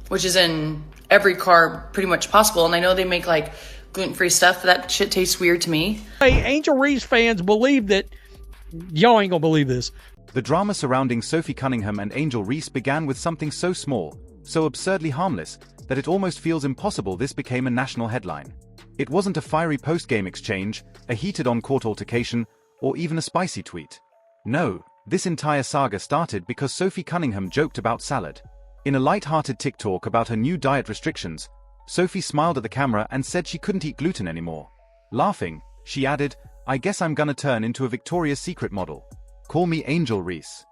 which is in every car pretty much possible. And I know they make like gluten-free stuff, but that shit tastes weird to me. Hey, Angel Reese fans believe that y'all ain't gonna believe this. The drama surrounding Sophie Cunningham and Angel Reese began with something so small, so absurdly harmless, that it almost feels impossible this became a national headline. It wasn't a fiery post-game exchange, a heated on-court altercation, or even a spicy tweet. No, this entire saga started because Sophie Cunningham joked about salad. In a light-hearted TikTok about her new diet restrictions, Sophie smiled at the camera and said she couldn't eat gluten anymore. Laughing, she added, "I guess I'm gonna turn into a Victoria's Secret model. Call me Angel Reese."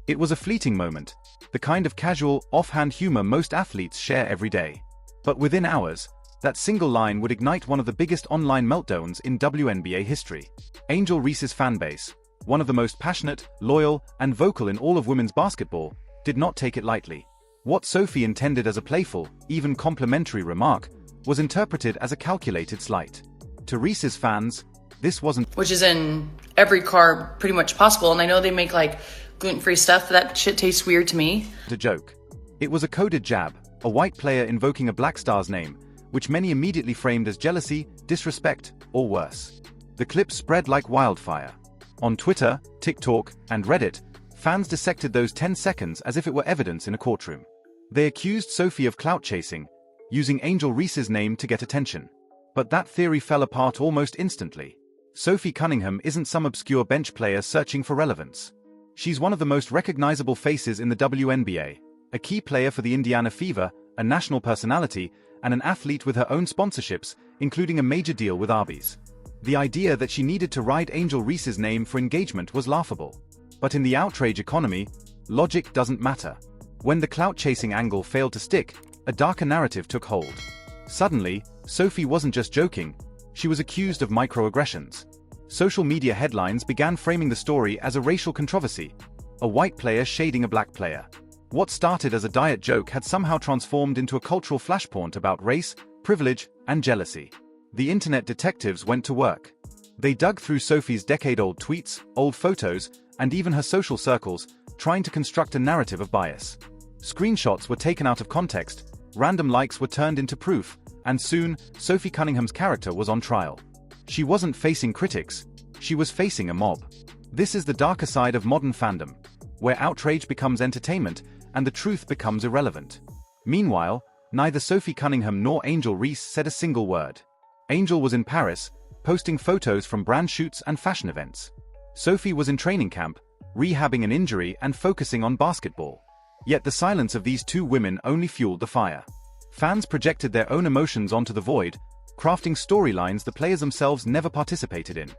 It was a fleeting moment, the kind of casual, offhand humor most athletes share every day. But within hours, that single line would ignite one of the biggest online meltdowns in WNBA history. Angel Reese's fanbase, one of the most passionate, loyal, and vocal in all of women's basketball, did not take it lightly. What Sophie intended as a playful, even complimentary remark, was interpreted as a calculated slight. To Reese's fans, this wasn't, which is in every car pretty much possible. And I know they make like gluten-free stuff, but that shit tastes weird to me. A joke. It was a coded jab, a white player invoking a black star's name, which many immediately framed as jealousy, disrespect, or worse. The clip spread like wildfire. On Twitter, TikTok, and Reddit, fans dissected those 10 seconds as if it were evidence in a courtroom. They accused Sophie of clout chasing, using Angel Reese's name to get attention. But that theory fell apart almost instantly. Sophie Cunningham isn't some obscure bench player searching for relevance. She's one of the most recognizable faces in the WNBA, a key player for the Indiana Fever, a national personality, and an athlete with her own sponsorships, including a major deal with Arby's. The idea that she needed to ride Angel Reese's name for engagement was laughable. But in the outrage economy, logic doesn't matter. When the clout-chasing angle failed to stick, a darker narrative took hold. Suddenly, Sophie wasn't just joking, she was accused of microaggressions. Social media headlines began framing the story as a racial controversy, a white player shading a black player. What started as a diet joke had somehow transformed into a cultural flashpoint about race, privilege, and jealousy. The internet detectives went to work. They dug through Sophie's decade-old tweets, old photos, and even her social circles, trying to construct a narrative of bias. Screenshots were taken out of context, random likes were turned into proof, and soon, Sophie Cunningham's character was on trial. She wasn't facing critics, she was facing a mob. This is the darker side of modern fandom, where outrage becomes entertainment and the truth becomes irrelevant. Meanwhile, neither Sophie Cunningham nor Angel Reese said a single word. Angel was in Paris, posting photos from brand shoots and fashion events. Sophie was in training camp, rehabbing an injury and focusing on basketball. Yet the silence of these two women only fueled the fire. Fans projected their own emotions onto the void, crafting storylines the players themselves never participated in.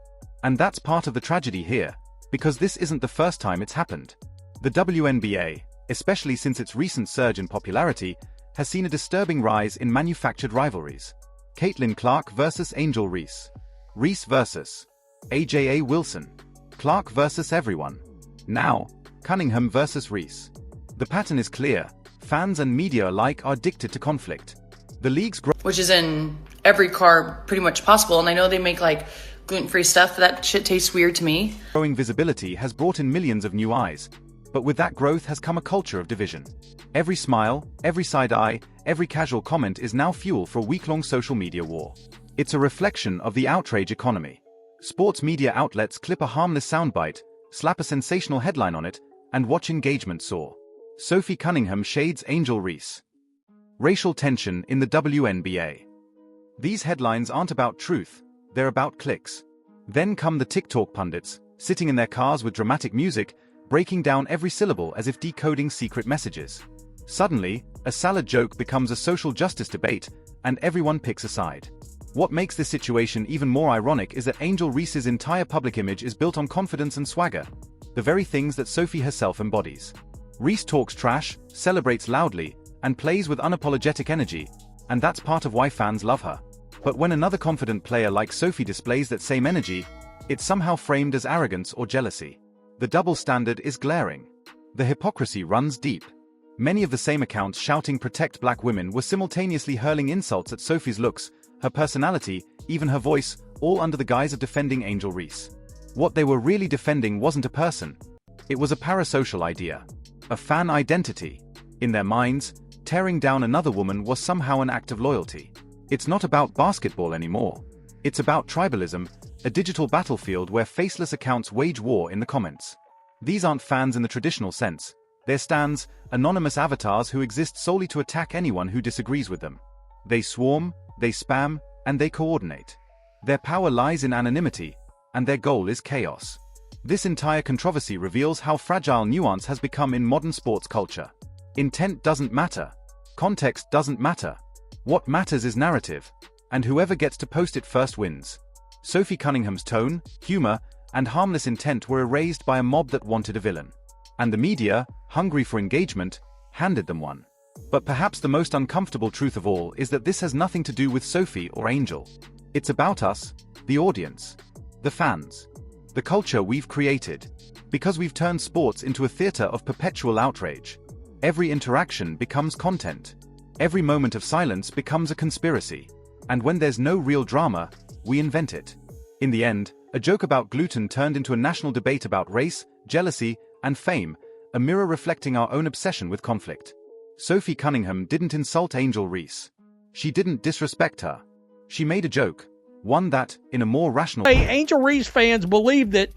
And that's part of the tragedy here, because this isn't the first time it's happened. The WNBA, especially since its recent surge in popularity, has seen a disturbing rise in manufactured rivalries. Caitlin Clark versus Angel Reese. Reese versus AJA Wilson. Clark versus everyone. Now, Cunningham versus Reese. The pattern is clear. Fans and media alike are addicted to conflict. The league's which is in every car pretty much possible. And I know they make like gluten-free stuff, but that shit tastes weird to me. Growing visibility has brought in millions of new eyes. But with that growth has come a culture of division. Every smile, every side eye, every casual comment is now fuel for a week-long social media war. It's a reflection of the outrage economy. Sports media outlets clip a harmless soundbite, slap a sensational headline on it, and watch engagement soar. Sophie Cunningham shades Angel Reese. Racial tension in the WNBA. These headlines aren't about truth, they're about clicks. Then come the TikTok pundits, sitting in their cars with dramatic music, breaking down every syllable as if decoding secret messages. Suddenly, a salad joke becomes a social justice debate, and everyone picks a side. What makes this situation even more ironic is that Angel Reese's entire public image is built on confidence and swagger, the very things that Sophie herself embodies. Reese talks trash, celebrates loudly, and plays with unapologetic energy, and that's part of why fans love her. But when another confident player like Sophie displays that same energy, it's somehow framed as arrogance or jealousy. The double standard is glaring. The hypocrisy runs deep. Many of the same accounts shouting "protect black women" were simultaneously hurling insults at Sophie's looks, her personality, even her voice, all under the guise of defending Angel Reese. What they were really defending wasn't a person. It was a parasocial idea. A fan identity. In their minds, tearing down another woman was somehow an act of loyalty. It's not about basketball anymore. It's about tribalism, a digital battlefield where faceless accounts wage war in the comments. These aren't fans in the traditional sense. They're stans, anonymous avatars who exist solely to attack anyone who disagrees with them. They swarm, they spam, and they coordinate. Their power lies in anonymity, and their goal is chaos. This entire controversy reveals how fragile nuance has become in modern sports culture. Intent doesn't matter. Context doesn't matter. What matters is narrative, and whoever gets to post it first wins. Sophie Cunningham's tone, humor, and harmless intent were erased by a mob that wanted a villain. And the media, hungry for engagement, handed them one. But perhaps the most uncomfortable truth of all is that this has nothing to do with Sophie or Angel. It's about us, the audience, the fans, the culture we've created. Because we've turned sports into a theater of perpetual outrage. Every interaction becomes content. Every moment of silence becomes a conspiracy. And when there's no real drama, we invent it. In the end, a joke about gluten turned into a national debate about race, jealousy, and fame, a mirror reflecting our own obsession with conflict. Sophie Cunningham didn't insult Angel Reese. She didn't disrespect her. She made a joke, one that, in a more rational Angel Reese fans believe that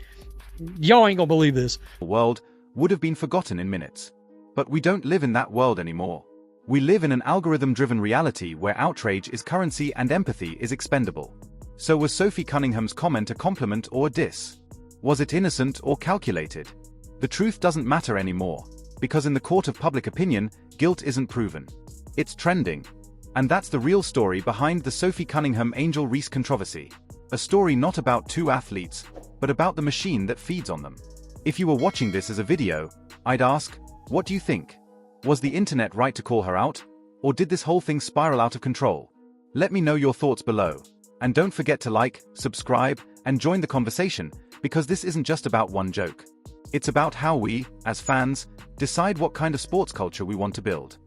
y'all ain't gonna believe this. world would have been forgotten in minutes. But we don't live in that world anymore. We live in an algorithm-driven reality where outrage is currency and empathy is expendable. So was Sophie Cunningham's comment a compliment or a diss? Was it innocent or calculated? The truth doesn't matter anymore, because in the court of public opinion, guilt isn't proven. It's trending. And that's the real story behind the Sophie Cunningham-Angel Reese controversy. A story not about two athletes, but about the machine that feeds on them. If you were watching this as a video, I'd ask, what do you think? Was the internet right to call her out? Or did this whole thing spiral out of control? Let me know your thoughts below. And don't forget to like, subscribe, and join the conversation, because this isn't just about one joke. It's about how we, as fans, decide what kind of sports culture we want to build.